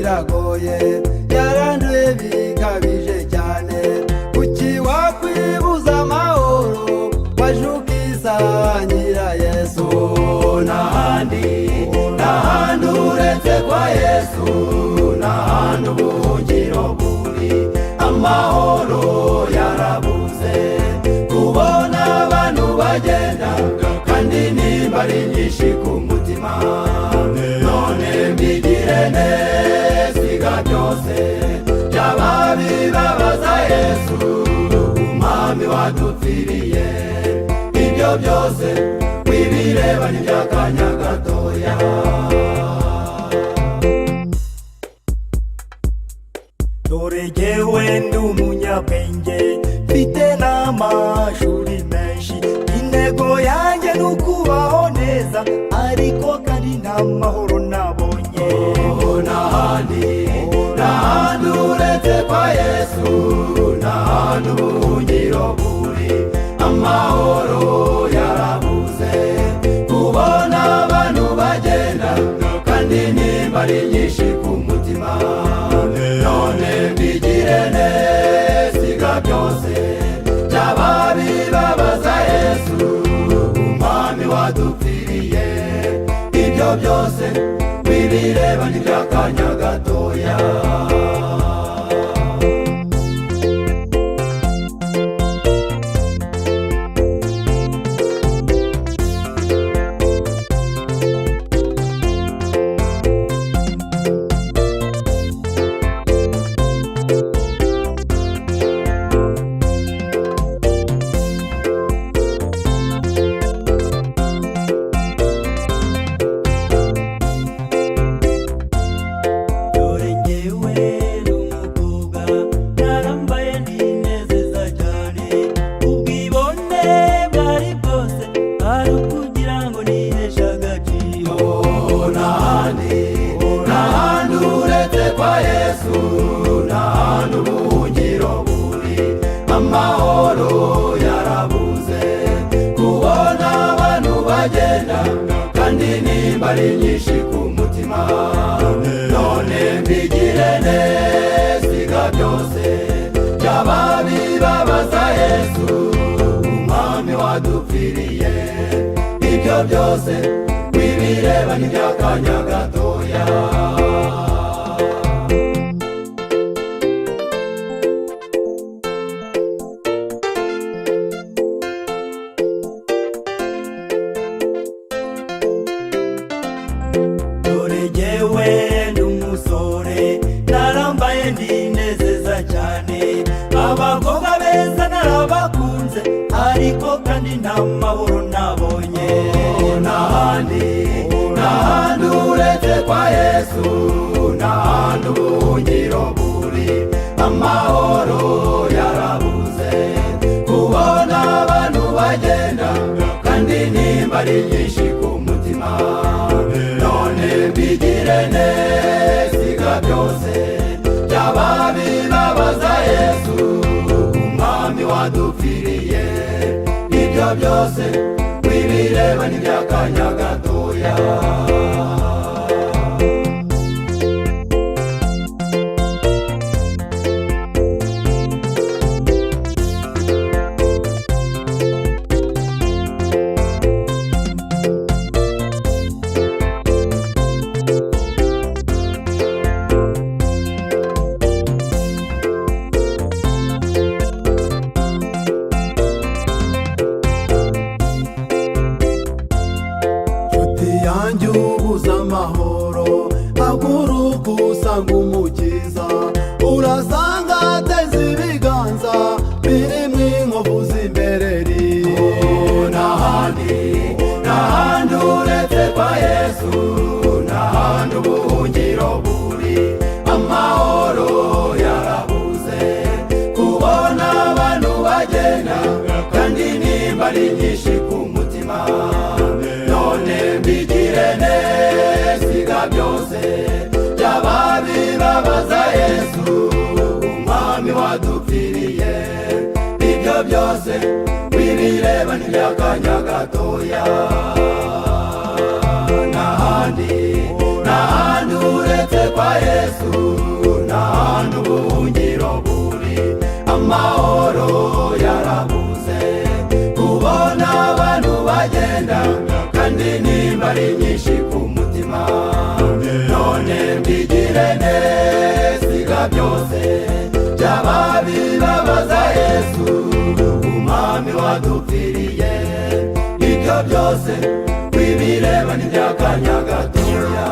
biragoye yaranduye bikabije cyane kuki wakwibuza amahoro wajukisanyira Yesu n'ahandi uretse kwa Yesu n'ahandi ubuhungiro buri amahoro yarabuze kubona abantu bagenda kandi nimba ari nyinshi ku mutima none mbigire nesiga byose byaba bibabaza Yesu umwami wadupfiriye ibyo byose wibireba n'iby'akanya gatoya dore jyewe ndi umunyabwenge mfite n'amashuri menshi intego yanjye ni ukubaho neza ariko kandi nta mahoro nabonye n'ahandi uretse kwa Yesu n'ahandi ubuhungiro buri amahoro yarabuze kubona abantu bagenda kandi nimba ari nyinshi ku mutima none mbigire nesiga byose byaba bibabaza Yesu umwami wadupfiriye ibyo byose wibireba n'iby'akanya gatoya n'ahandi ubuhungiro buri amahoro yarabuze kubona abantu bagenda kandi nimba ari nyinshi ku mutima none mbigire nesiga byose byaba bibabaza Yesu umwami wadupfiriye ibyo byose wibireba n'iby'akanya gatoya jyewe ndi umusore narambaye ndinezeza cyane abakobwa beza narabakunze ariko kandi nta mahoro nabonye n'ahandi uretse kwa Yesu n'ahandi ubuhungiro buri amahoro yarabuze kubona abantu bagenda kandi nimba ari nyinshi ku mutima none mbigire nesiga byose byaba bibabaza Yesu umwami wadupfiriye ibyo byose wibireba n'iby'akanya gatoya yanjye ubuze amahoro haguruka usanga umukiza urasanga ateze ibiganza birimo inkovu z'imbereri n'ahandi uretse kwa Yesu n'ahandi ubuhungiro buri amahoro yarabuze kubona abantu bagenda kandi nimba ari nyinshi ku mutima none mbigire nesiga byose byaba bibabaza Yesu umwami wadupfiriye ibyo byose wibireba n'iby'akanya gatoya n'ahandi uretse kwa Yesu byose byaba bibabaza Yesu umwami wadupfiriye, ibyo byose wibireba n'iby'akanya gatoya.